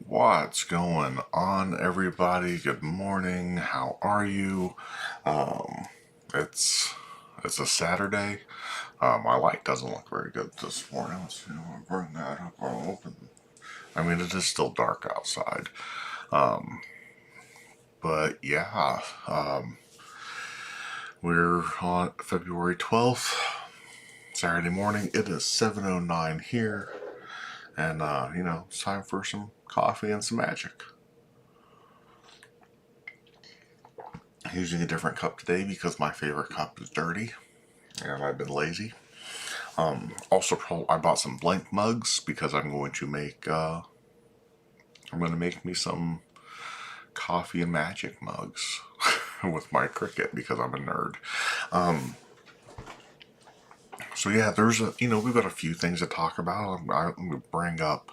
What's going on, everybody? Good morning. How are you? Um, it's a Saturday. My light doesn't look very good this morning. Let's see, I'll bring that up. I'll open. I mean, it is still dark outside. But yeah, we're on February 12th, Saturday morning. It is 7:09 here, and it's time for some coffee and some magic. Using a different cup today because my favorite cup is dirty and I've been lazy. Also, I bought some blank mugs because I'm going to make me some coffee and magic mugs with my Cricut because I'm a nerd. So yeah, we've got a few things to talk about. I'm going to bring up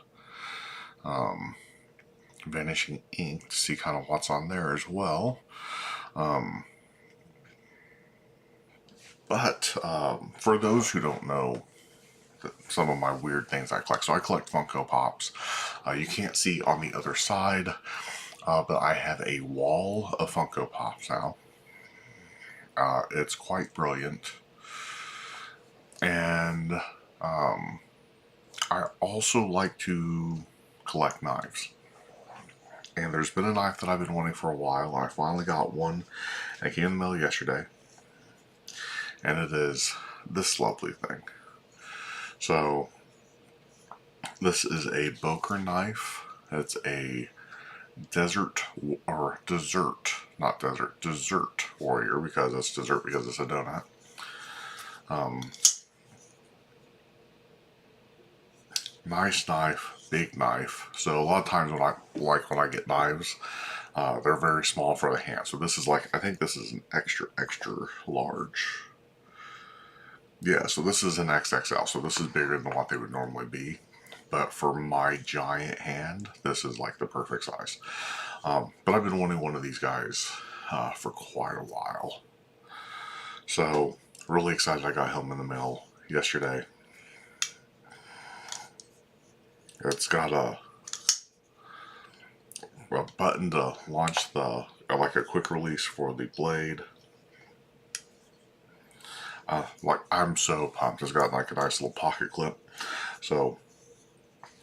Vanishing Ink to see kind of what's on there as well. But for those who don't know, some of my weird things I collect. So I collect Funko Pops. You can't see on the other side, but I have a wall of Funko Pops now. It's quite brilliant. And I also like to collect knives. And there's been a knife that I've been wanting for a while. I finally got one. And it came in the mail yesterday. And it is this lovely thing. So, this is a Boker knife. It's a dessert warrior, because it's dessert because it's a donut. Nice knife, big knife. So a lot of times when I get knives, they're very small for the hand. So this is I think this is an extra large. Yeah, so this is an XXL. So this is bigger than what they would normally be. But for my giant hand, this is like the perfect size. But I've been wanting one of these guys for quite a while. So, really excited I got him in the mail yesterday. It's got a button to launch like a quick release for the blade. I'm so pumped. It's got like a nice little pocket clip. So,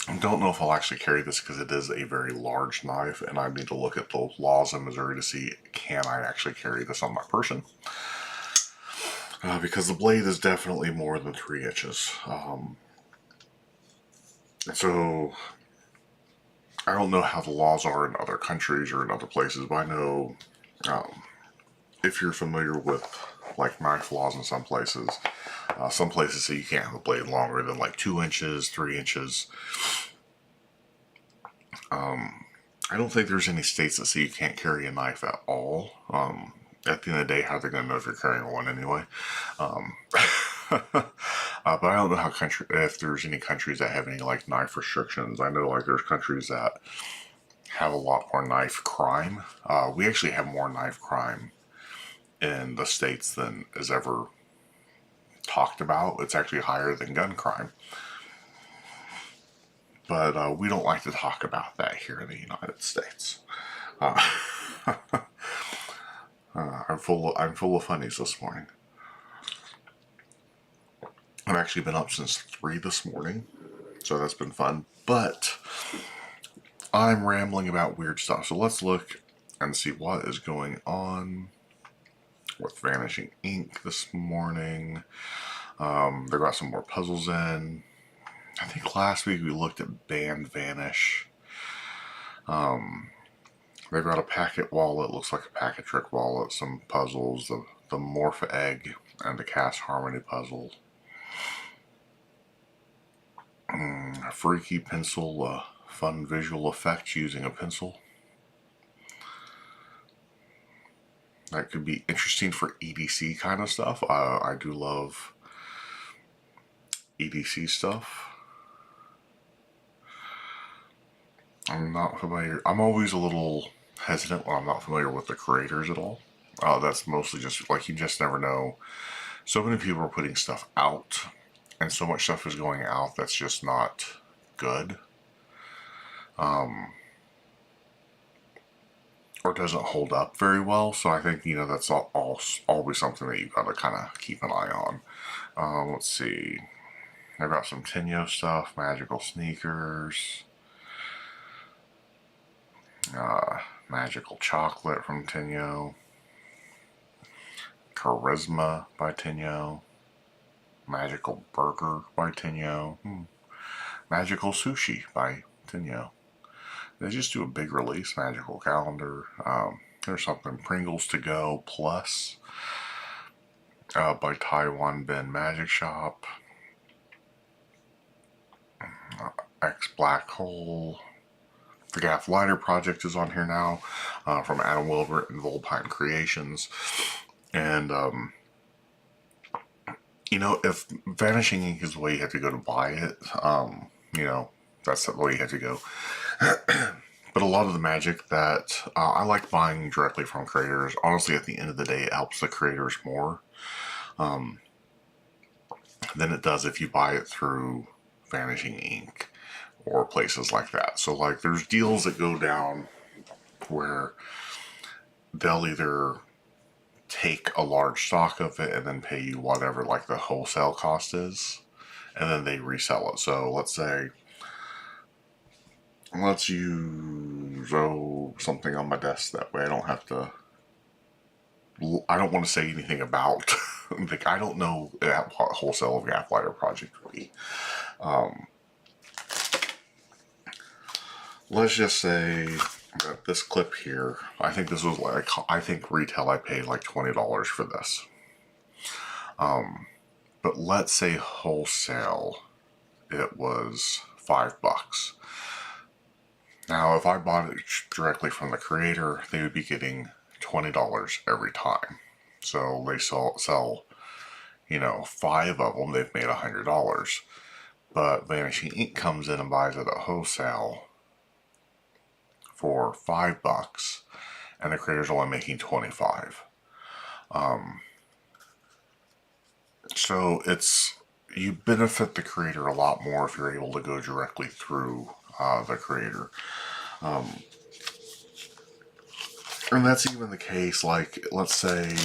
I don't know if I'll actually carry this because it is a very large knife, and I need to look at the laws in Missouri to see can I actually carry this on my person. Because the blade is definitely more than 3 inches. So, I don't know how the laws are in other countries or in other places, but I know if you're familiar with like knife laws in some places say you can't have a blade longer than like 2 inches, 3 inches. I don't think there's any states that say you can't carry a knife at all. At the end of the day, how are they going to know if you're carrying one anyway? But I don't know if there's any countries that have any like knife restrictions. I know like there's countries that have a lot more knife crime. We actually have more knife crime in the States than is ever talked about. It's actually higher than gun crime. But we don't like to talk about that here in the United States. I'm full of funnies this morning. I've actually been up since 3 this morning, so that's been fun. But I'm rambling about weird stuff, so let's look and see what is going on with Vanishing Ink this morning. They got some more puzzles in. I think last week we looked at Band Vanish. They've got a packet wallet, looks like a packet trick wallet, some puzzles, the Morph Egg, and the Cast Harmony puzzle. A freaky pencil, fun visual effects using a pencil. That could be interesting for EDC kind of stuff. I do love EDC stuff. I'm not familiar. I'm always a little hesitant when I'm not familiar with the creators at all. That's mostly just like you just never know. So many people are putting stuff out, and so much stuff is going out that's just not good. or doesn't hold up very well. So I think, you know, that's always something that you've got to kind of keep an eye on. Let's see. I've got some Tenyo stuff, magical sneakers, magical chocolate from Tenyo, charisma by Tenyo, magical burger by Tenyo, magical sushi by Tenyo. They just do a big release, magical calendar. There's something Pringles to go plus by Taiwan Ben Magic Shop. X Black Hole. The Gaff Lighter Project is on here now from Adam Wilbert and Volpine Creations. And, you know, if Vanishing Ink is the way you have to go to buy it, you know, that's the way you have to go. But a lot of the magic that I like buying directly from creators, honestly, at the end of the day, it helps the creators more than it does if you buy it through Vanishing Ink or places like that. So, like, there's deals that go down where they'll either take a large stock of it and then pay you whatever, like, the wholesale cost is, and then they resell it. So, let's use something on my desk, that way I don't have to. I don't want to say anything about. Like, I don't know what wholesale of Gaff Lighter Project would be. Let's just say that this clip here, I think this was like, I think retail I paid like $20 for this. But let's say wholesale it was $5. Now, if I bought it directly from the creator, they would be getting $20 every time. So they sell, you know, 5 of them, they've made $100. But Vanishing Ink comes in and buys it at wholesale for $5, and the creator's only making 25. So you benefit the creator a lot more if you're able to go directly through the creator. And that's even the case, like, let's say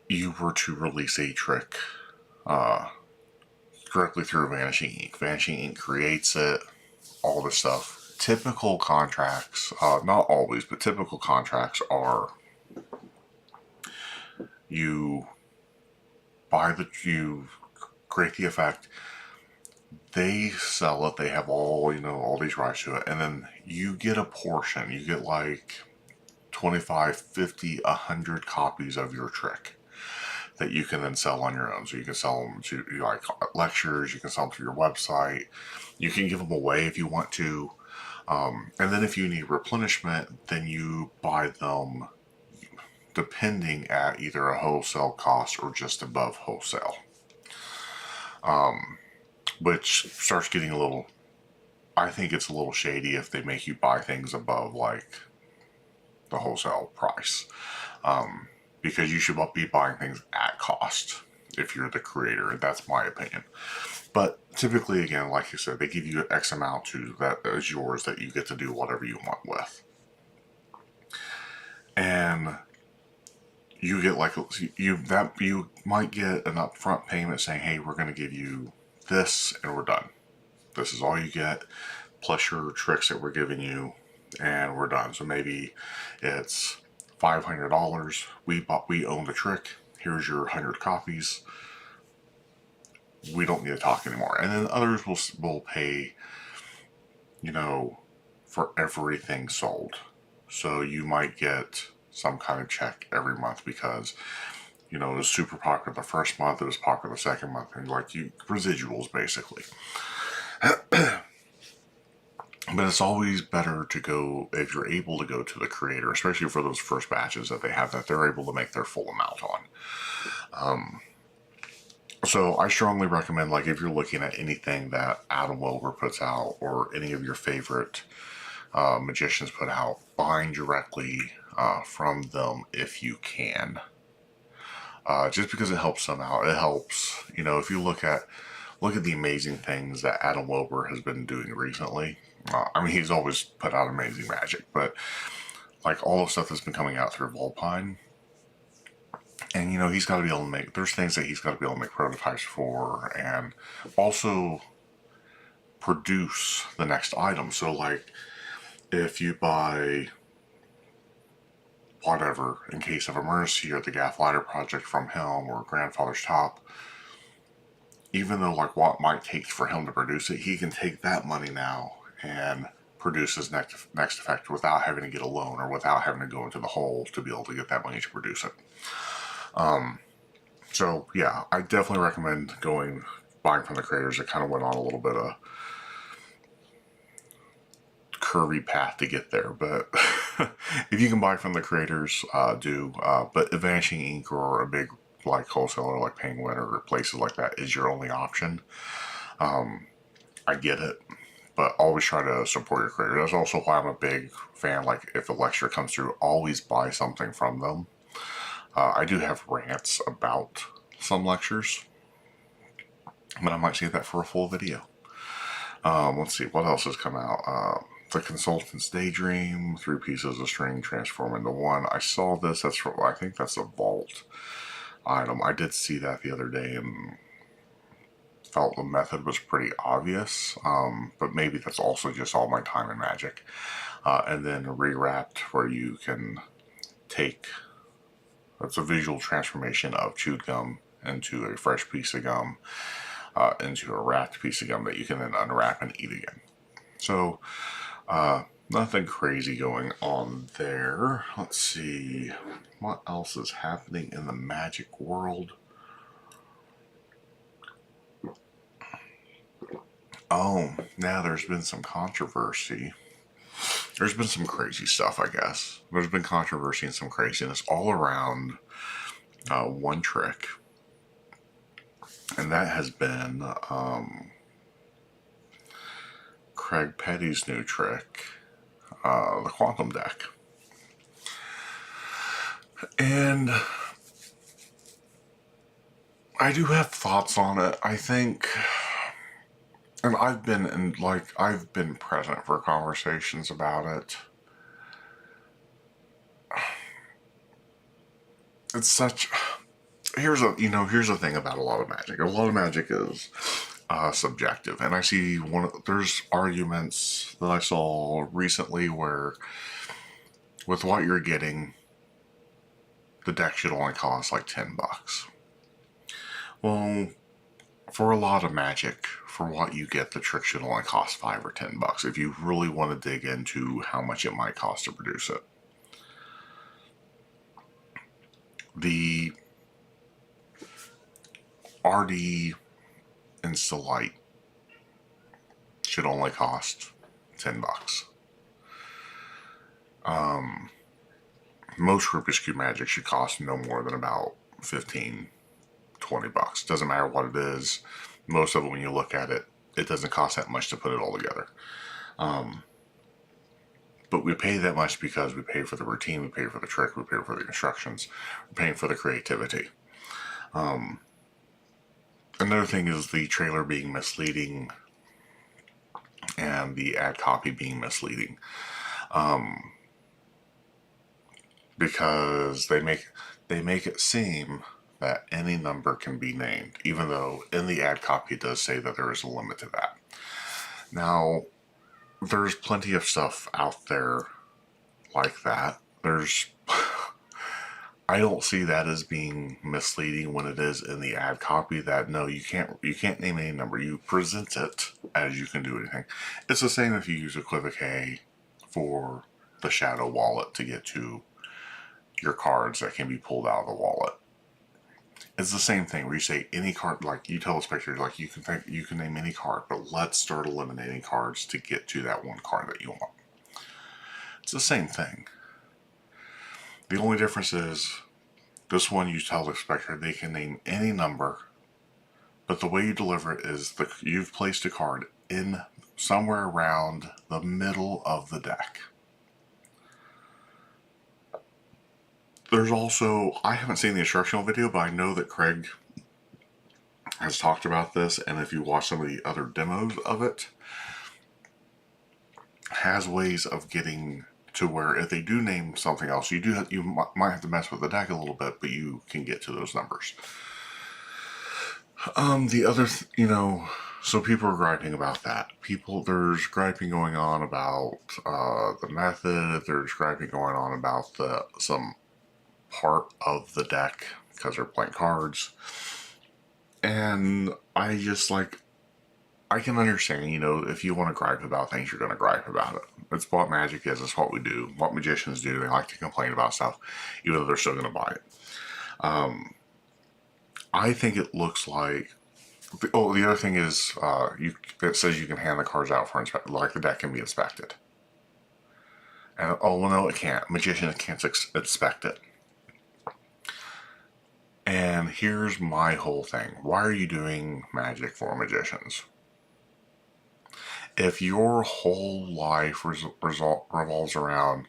you were to release a trick directly through Vanishing Ink. Vanishing Ink creates it, all this stuff. Typical contracts, not always, but typical contracts are you create the effect, they sell it, they have all these rights to it, and then you get a portion. You get like 25, 50, 100 copies of your trick that you can then sell on your own. So you can sell them to like lectures, you can sell them to your website, you can give them away if you want to, and then if you need replenishment, then you buy them depending at either a wholesale cost or just above wholesale, which starts getting a little, I think it's a little shady if they make you buy things above like the wholesale price, because you should be buying things at cost if you're the creator, and that's my opinion. But typically, again, like you said, they give you X amount that is yours, that you get to do whatever you want with. And you get like you might get an upfront payment saying, hey, we're going to give you this and we're done. This is all you get, plus your tricks that we're giving you, and we're done. So maybe it's $500. We own the trick. Here's your 100 copies. We don't need to talk anymore. And then others will pay, for everything sold. So you might get some kind of check every month because, it was super popular the first month, it was popular the second month, and residuals basically. But it's always better to go, if you're able to go to the creator, especially for those first batches that they have, that they're able to make their full amount on. So I strongly recommend, like, if you're looking at anything that Adam Wilbur puts out or any of your favorite magicians put out, buying directly from them if you can. Just because it helps them out. It helps, if you look at the amazing things that Adam Wilbur has been doing recently. I mean, he's always put out amazing Magic, but like all the stuff that's been coming out through Volpine, and you know, he's got to be able to make. There's things that he's got to be able to make prototypes for, and also produce the next item. So, like, if you buy whatever in case of emergency or the Gath Lighter project from him or Grandfather's Top, even though like what might take for him to produce it, he can take that money now and produce his next effect without having to get a loan or without having to go into the hole to be able to get that money to produce it. So yeah, I definitely recommend buying from the creators. It kind of went on a little bit of curvy path to get there, but if you can buy from the creators, do. But Vanishing Ink or a big like wholesaler like Penguin or places like that is your only option. I get it, but always try to support your creator. That's also why I'm a big fan. Like if a lecture comes through, always buy something from them. I do have rants about some lectures, but I might save that for a full video. Let's see, what else has come out? The Consultant's Daydream, 3 pieces of string transform into 1. I saw this, I think that's a vault item. I did see that the other day and felt the method was pretty obvious, but maybe that's also just all my time in Magic. And then Rewrapped, where you can take, that's a visual transformation of chewed gum into a fresh piece of gum, into a wrapped piece of gum that you can then unwrap and eat again. So, nothing crazy going on there. Let's see, what else is happening in the Magic world? Oh, now there's been some controversy. There's been some crazy stuff, I guess. There's been controversy and some craziness all around one trick. And that has been Craig Petty's new trick, the Quantum deck. And I do have thoughts on it. I think, and I've been present for conversations about it. It's such, here's the thing about a lot of Magic. A lot of Magic is subjective, and I see there's arguments that I saw recently where with what you're getting, the deck should only cost like $10. Well, for a lot of Magic, for what you get, the trick should only cost $5 or $10 if you really want to dig into how much it might cost to produce it. The RD Insta-Light should only cost $10. Most Rubik's Cube Magic should cost no more than about $15, $20. Doesn't matter what it is. Most of it, when you look at it, it doesn't cost that much to put it all together. But we pay that much because we pay for the routine, we pay for the trick, we pay for the instructions, we're paying for the creativity. Another thing is the trailer being misleading and the ad copy being misleading. Because they make it seem that any number can be named, even though in the ad copy it does say that there is a limit to that. Now, there's plenty of stuff out there like that. I don't see that as being misleading when it is in the ad copy that no, you can't name any number. You present it as you can do anything. It's the same if you use Equivoque for the Shadow wallet to get to your cards that can be pulled out of the wallet. It's the same thing where you say any card, like you tell the spectators, like you can name any card, but let's start eliminating cards to get to that one card that you want. It's the same thing. The only difference is this one you tell the spectator they can name any number, but the way you deliver it is you've placed a card in somewhere around the middle of the deck. There's also, I haven't seen the instructional video, but I know that Craig has talked about this, and if you watch some of the other demos of it, has ways of getting to where if they do name something else, you might have to mess with the deck a little bit, but you can get to those numbers. The other, so people are griping about that. There's griping going on about the method. There's griping going on about some part of the deck because they're playing cards. And I just I can understand, if you want to gripe about things, you're going to gripe about it. It's what Magic is. It's what we do. What magicians do. They like to complain about stuff, even though they're still going to buy it. I think it looks like. Oh, the other thing is, it says you can hand the cards out for inspection. Like the deck can be inspected. And well, no, it can't. Magicians can't inspect it. And here's my whole thing. Why are you doing Magic for magicians? If your whole life revolves around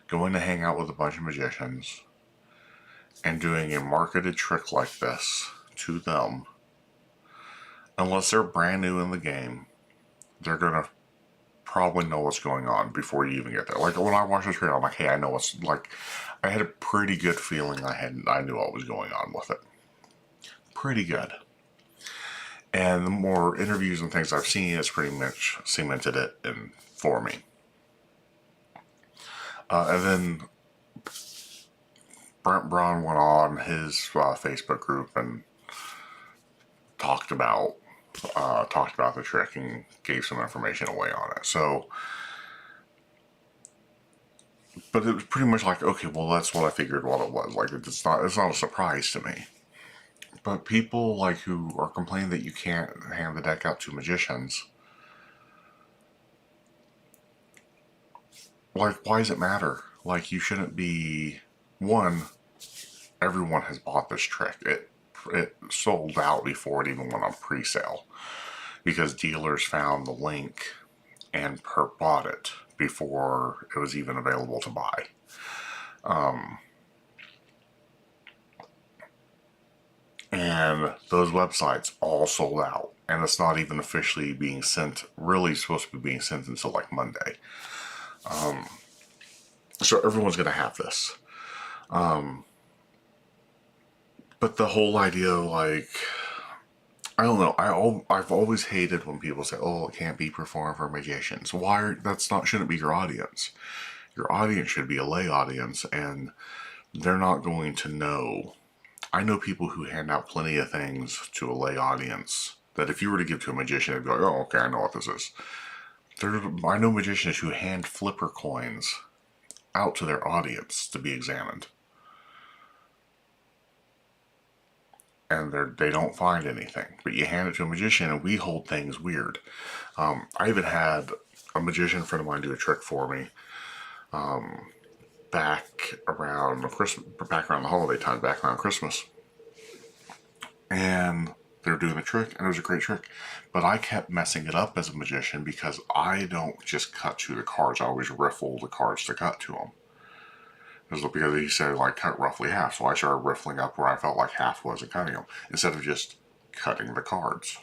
going to hang out with a bunch of magicians and doing a marketed trick like this to them, unless they're brand new in the game, they're going to probably know what's going on before you even get there. Like when I watched the trailer, I'm like, hey, I know what's I had a pretty good feeling I knew what was going on with it. Pretty good. And the more interviews and things I've seen, it's pretty much cemented it for me. And then Brent Braun went on his Facebook group and talked about the trick and gave some information away on it. So, but it was pretty much like, okay, well, that's what I figured what it was. Like, it's not a surprise to me. But people who are complaining that you can't hand the deck out to magicians, why does it matter? You shouldn't be. One, everyone has bought this trick. It sold out before it even went on pre-sale because dealers found the link and bought it before it was even available to buy. And those websites all sold out, and it's not even officially being sent. Really supposed to be being sent until Monday. So everyone's going to have this. But the whole idea, I don't know. I've always hated when people say, "Oh, it can't be performed for magicians." Shouldn't be your audience. Your audience should be a lay audience, and they're not going to know. I know people who hand out plenty of things to a lay audience that if you were to give to a magician, they'd be like, "Oh, okay, I know what this is." I know magicians who hand flipper coins out to their audience to be examined. And they don't find anything. But you hand it to a magician, and we hold things weird. I even had a magician friend of mine do a trick for me back around the holiday time, back around Christmas. And they were doing the trick, and it was a great trick. But I kept messing it up as a magician because I don't just cut to the cards. I always riffle the cards to cut to them. Because he said, cut roughly half. So I started riffling up where I felt like half was and cutting them, instead of just cutting the cards,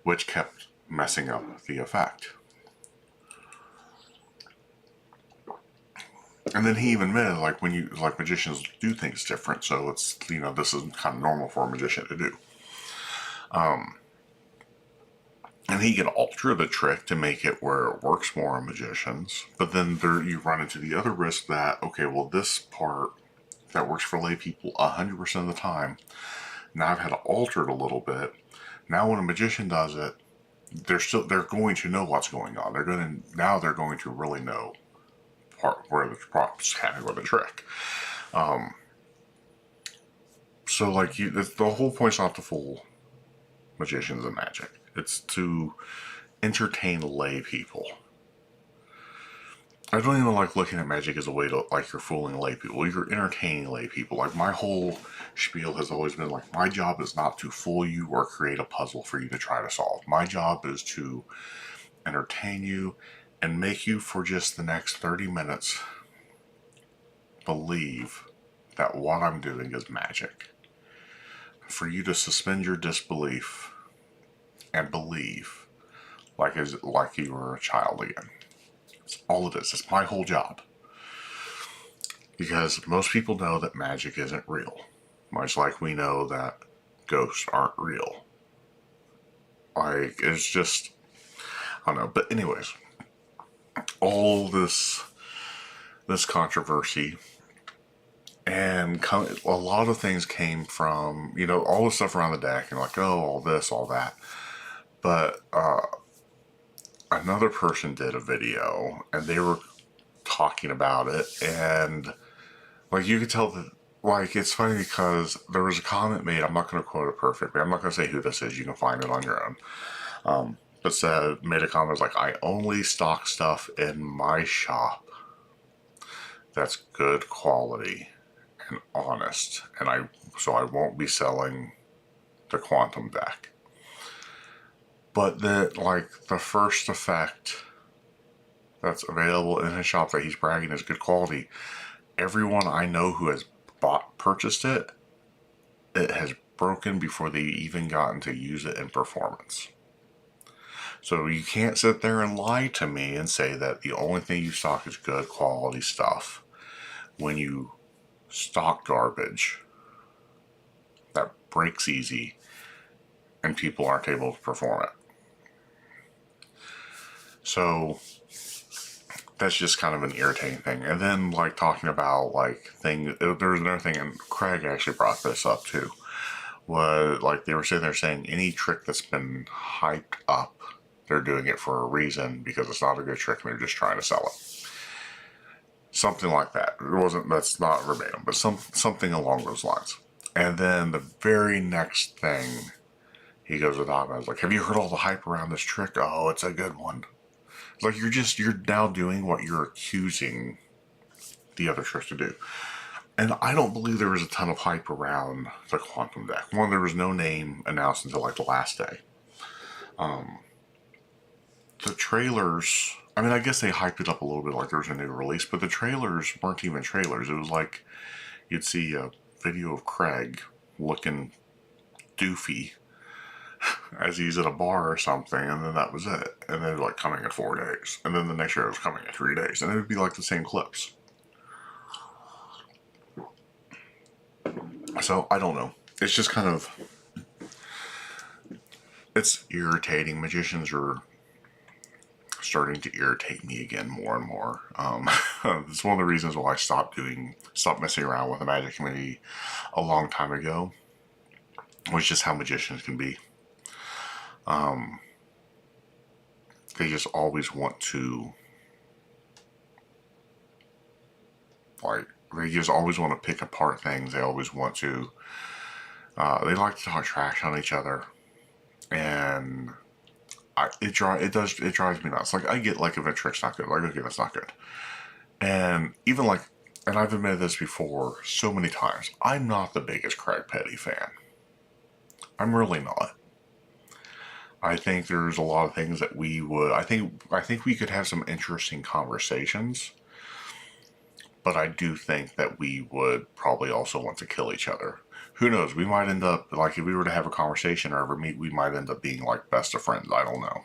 which kept messing up the effect. And then he even admitted, magicians do things different, so it's, this is kind of normal for a magician to do. And he can alter the trick to make it where it works more on magicians. But then you run into the other risk that, okay, well, this part that works for lay people 100% of the time, now I've had to alter it a little bit. Now when a magician does it, they're going to know what's going on. They're going to really know where the props happening with the trick. So the whole point's not to fool magicians and magic. It's to entertain lay people. I don't even like looking at magic as a way to, you're fooling lay people. You're entertaining lay people. My whole spiel has always been, my job is not to fool you or create a puzzle for you to try to solve. My job is to entertain you and make you, for just the next 30 minutes, believe that what I'm doing is magic. For you to suspend your disbelief and believe like you were a child again. That's all it is. It's my whole job. Because most people know that magic isn't real. Much like we know that ghosts aren't real. Like, it's just, I don't know. But anyways, all this controversy and a lot of things came from, all the stuff around the deck and like, oh, all this, all that. But another person did a video and they were talking about it, and like you could tell that, like, it's funny because there was a comment made. I'm not going to quote it perfectly. I'm not going to say who this is. You can find it on your own. But made a comment like, I only stock stuff in my shop that's good quality and honest, and so I won't be selling the Quantum deck. But the first effect that's available in his shop that he's bragging is good quality. Everyone I know who has purchased it has broken before they even gotten to use it in performance. So you can't sit there and lie to me and say that the only thing you stock is good quality stuff when you stock garbage that breaks easy and people aren't able to perform it. So that's just kind of an irritating thing. And then like talking about like things, there's another thing, and Craig actually brought this up too, was like they were sitting there saying any trick that's been hyped up, they're doing it for a reason because it's not a good trick and they're just trying to sell it. Something like that. That's not verbatim, but something along those lines. And then the very next thing he goes to talk about, I was like, have you heard all the hype around this trick? Oh, it's a good one. It's like you're now doing what you're accusing the other trick to do. And I don't believe there was a ton of hype around the Quantum deck. One, there was no name announced until like the last day. The trailers, I mean, I guess they hyped it up a little bit like there was a new release, but the trailers weren't even trailers. It was like you'd see a video of Craig looking doofy as he's at a bar or something, and then that was it. And then like coming in 4 days, and then the next year it was coming in 3 days, and it would be like the same clips. So I don't know. It's just kind of, it's irritating. Magicians are starting to irritate me again more and more. It's one of the reasons why I stopped messing around with the magic community a long time ago. Was just how magicians can be. They just always want to, like, they just always want to pick apart things. They always want to, they like to talk trash on each other. And it drives me nuts. Like, I get, like, if a trick's not good, like, okay, that's not good. And even, like, and I've admitted this before so many times, I'm not the biggest Craig Petty fan. I'm really not. I think there's a lot of things that I think we could have some interesting conversations, but I do think that we would probably also want to kill each other. Who knows? We might end up, like, if we were to have a conversation or ever meet, we might end up being like best of friends. I don't know.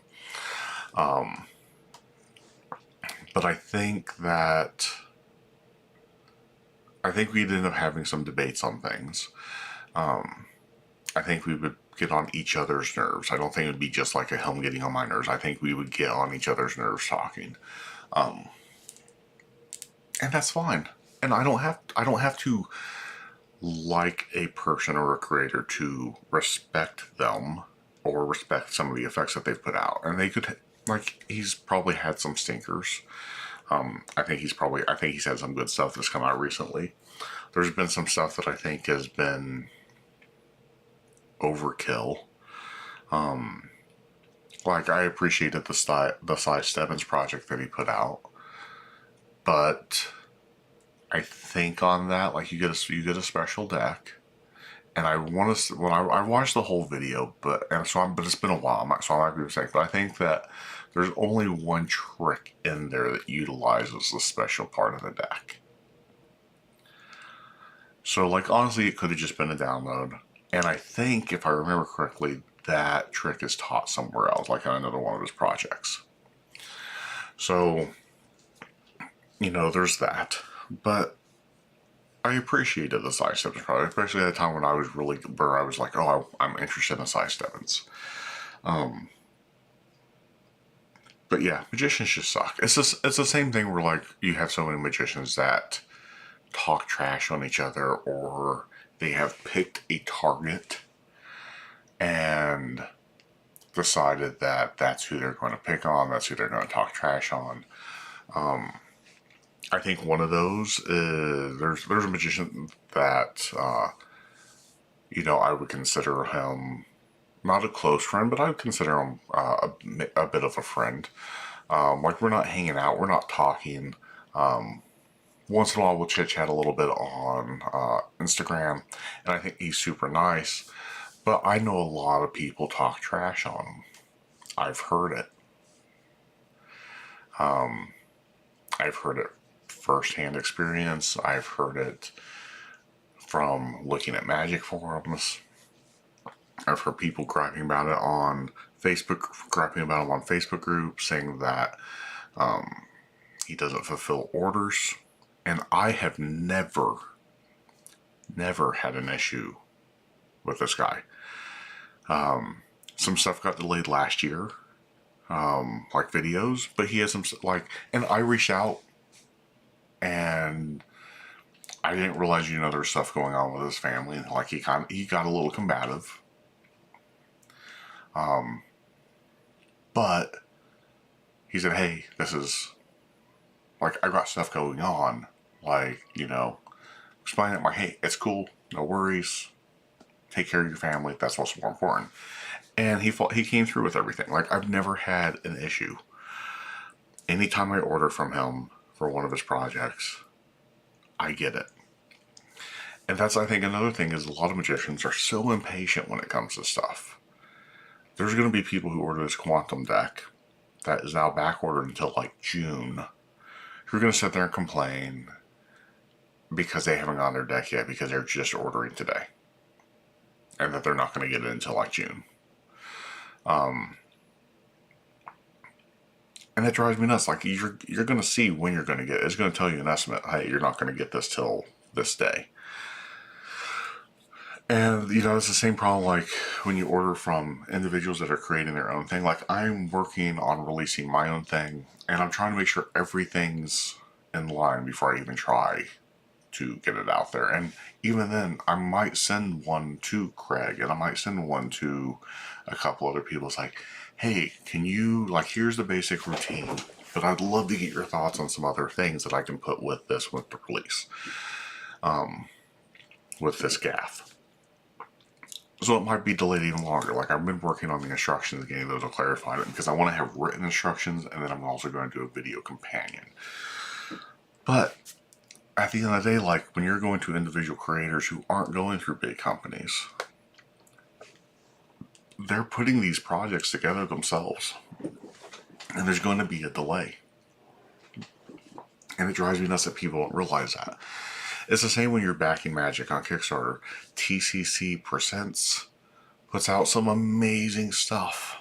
But I think we'd end up having some debates on things. I think we would get on each other's nerves. I don't think it would be just like a him getting on my nerves. I think we would get on each other's nerves talking. And that's fine. And I don't have to like a person or a creator to respect them or respect some of the effects that they've put out. And they could, like, he's probably had some stinkers. I think he's had some good stuff that's come out recently. There's been some stuff that I think has been overkill. Like, I appreciated the Cy Stebbins project that he put out, but I think on that, like, you get a special deck, and I want to, when I watched the whole video, but it's been a while, so I'm not going to say, but I think that there's only one trick in there that utilizes the special part of the deck. So, like, honestly, it could have just been a download. And I think, if I remember correctly, that trick is taught somewhere else, like on another one of his projects. So, there's that. But I appreciated the Cy Stebbins product, especially at a time when I was really, where I was like, oh, I'm interested in Cy Stebbins. But yeah, magicians just suck. It's the same thing where like you have so many magicians that talk trash on each other, or they have picked a target and decided that that's who they're going to pick on, that's who they're going to talk trash on. I think one of those is there's a magician that I would consider him not a close friend, but I would consider him a bit of a friend. Like we're not hanging out, we're not talking. Once in a while, we'll chit chat a little bit on Instagram, and I think he's super nice. But I know a lot of people talk trash on him. I've heard it. I've heard it firsthand experience. I've heard it from looking at magic forums. I've heard people griping about it on Facebook, groups, saying that he doesn't fulfill orders. And I have never had an issue with this guy. Some stuff got delayed last year, like videos, but he has some, like, and I reached out and I didn't realize, there's stuff going on with his family. And like he got a little combative. But he said, hey, this is, like, I got stuff going on. Like, explaining it, like, hey, it's cool, no worries, take care of your family, that's what's more important. And he came through with everything. Like, I've never had an issue. Anytime I order from him for one of his projects, I get it. And that's, I think, another thing is a lot of magicians are so impatient when it comes to stuff. There's going to be people who order this quantum deck that is now back ordered until like June, who are going to sit there and complain because they haven't gotten their deck yet because they're just ordering today, and that they're not going to get it until like June. And that drives me nuts. Like, you're going to see when you're going to get it. It's going to tell you an estimate. Hey, you're not going to get this till this day. And, it's the same problem like when you order from individuals that are creating their own thing. Like, I'm working on releasing my own thing, and I'm trying to make sure everything's in line before I even try to get it out there. And even then, I might send one to Craig, and I might send one to a couple other people. It's like, hey, can you, like, here's the basic routine, but I'd love to get your thoughts on some other things that I can put with the release, with this gaff. So it might be delayed even longer. Like, I've been working on the instructions, getting those clarified, because I want to have written instructions, and then I'm also going to do a video companion. But at the end of the day, like, when you're going to individual creators who aren't going through big companies, they're putting these projects together themselves, and there's going to be a delay. And it drives me nuts that people don't realize that. It's the same when you're backing magic on Kickstarter. TCC Presents puts out some amazing stuff.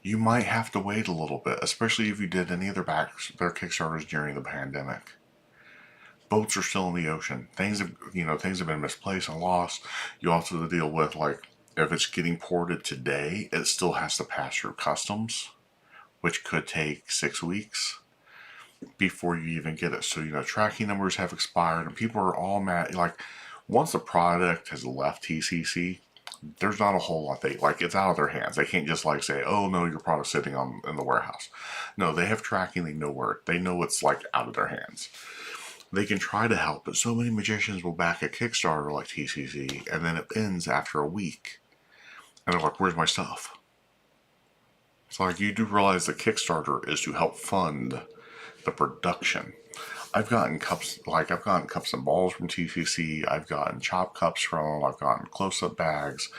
You might have to wait a little bit, especially if you did any of their Kickstarters during the pandemic. Boats are still in the ocean. Things have been misplaced and lost. You also have to deal with, like, if it's getting ported today, it still has to pass through customs, which could take 6 weeks before you even get it. So, tracking numbers have expired, and people are all mad. Like, once the product has left TCC, there's not a whole lot it's out of their hands. They can't just like say, oh no, your product's sitting in the warehouse. No, they have tracking. They know it's like out of their hands. They can try to help, but so many magicians will back a Kickstarter like TCC, and then it ends after a week, and they're like, where's my stuff? It's like, you do realize that Kickstarter is to help fund the production. I've gotten cups and balls from TCC. I've gotten chop cups from them. I've gotten close-up bags,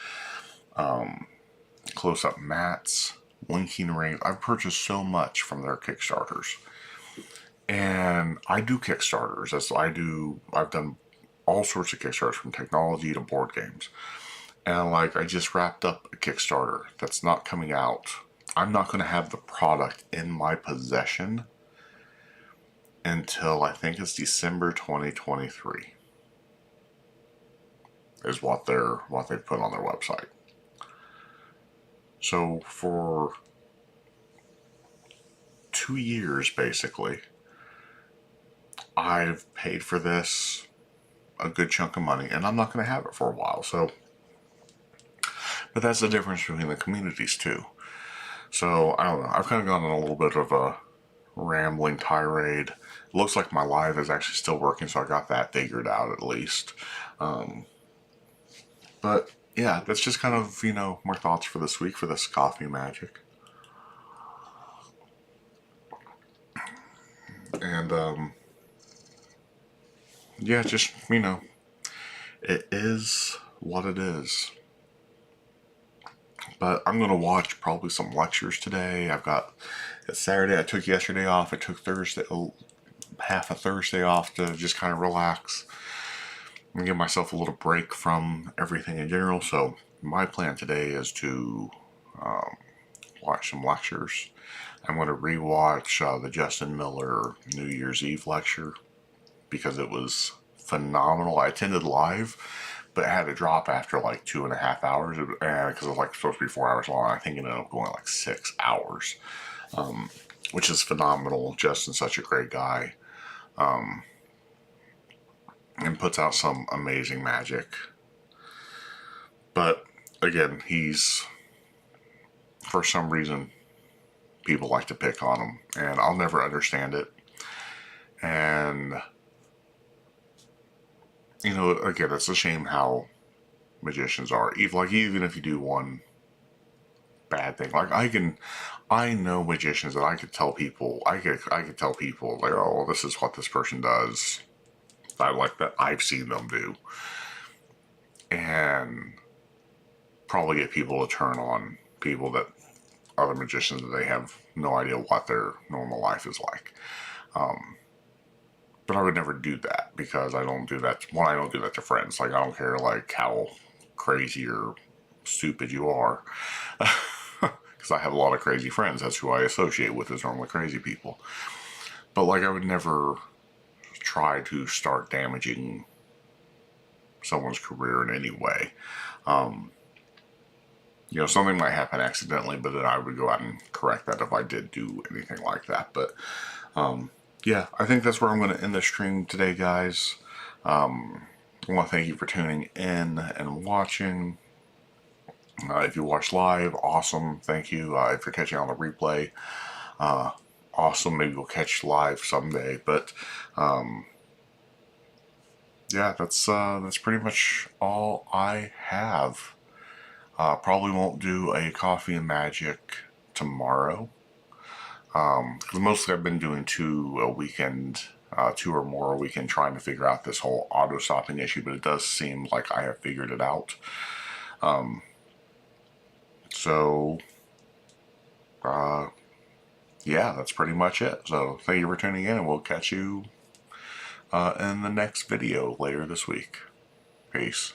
close-up mats, linking rings. I've purchased so much from their Kickstarters. And I do Kickstarters. I've done all sorts of Kickstarters, from technology to board games. And like, I just wrapped up a Kickstarter that's not coming out. I'm not going to have the product in my possession until I think it's December 2023 is what they've put on their website. So for 2 years, basically, I've paid for this a good chunk of money, and I'm not going to have it for a while. So, but that's the difference between the communities too. So I don't know. I've kind of gone on a little bit of a rambling tirade. It looks like my live is actually still working, so I got that figured out at least. But yeah, that's just kind of, my thoughts for this week for this coffee magic. And yeah, just, it is what it is. But I'm going to watch probably some lectures today. It's Saturday. I took yesterday off. I took half of Thursday off to just kind of relax and give myself a little break from everything in general. So my plan today is to watch some lectures. I'm going to rewatch the Justin Miller New Year's Eve lecture because it was phenomenal. I attended live, but it had to drop after like 2.5 hours because it was like supposed to be 4 hours long. I think it ended up going like 6 hours, which is phenomenal. Justin's such a great guy, and puts out some amazing magic. But again, for some reason, people like to pick on him, and I'll never understand it. And again, it's a shame how magicians are. Even if you do one bad thing, like I know magicians that I could tell people, I could tell people like, oh, this is what this person does. I like that I've seen them do, and probably get people to turn on people that other magicians that they have no idea what their normal life is like. But I would never do that because I don't do that. One, I don't do that to friends. Like, I don't care like how crazy or stupid you are, because I have a lot of crazy friends. That's who I associate with, is normally crazy people. But like, I would never try to start damaging someone's career in any way. Something might happen accidentally, but then I would go out and correct that if I did do anything like that. But yeah, I think that's where I'm going to end the stream today, guys. I want to thank you for tuning in and watching. If you watch live, awesome. Thank you. If you're catching on the replay, awesome. Maybe we'll catch live someday. But yeah, that's pretty much all I have. Probably won't do a coffee and magic tomorrow. Mostly I've been doing two or more a weekend, trying to figure out this whole auto stopping issue, but it does seem like I have figured it out. Yeah, that's pretty much it. So thank you for tuning in, and we'll catch you in the next video later this week. Peace.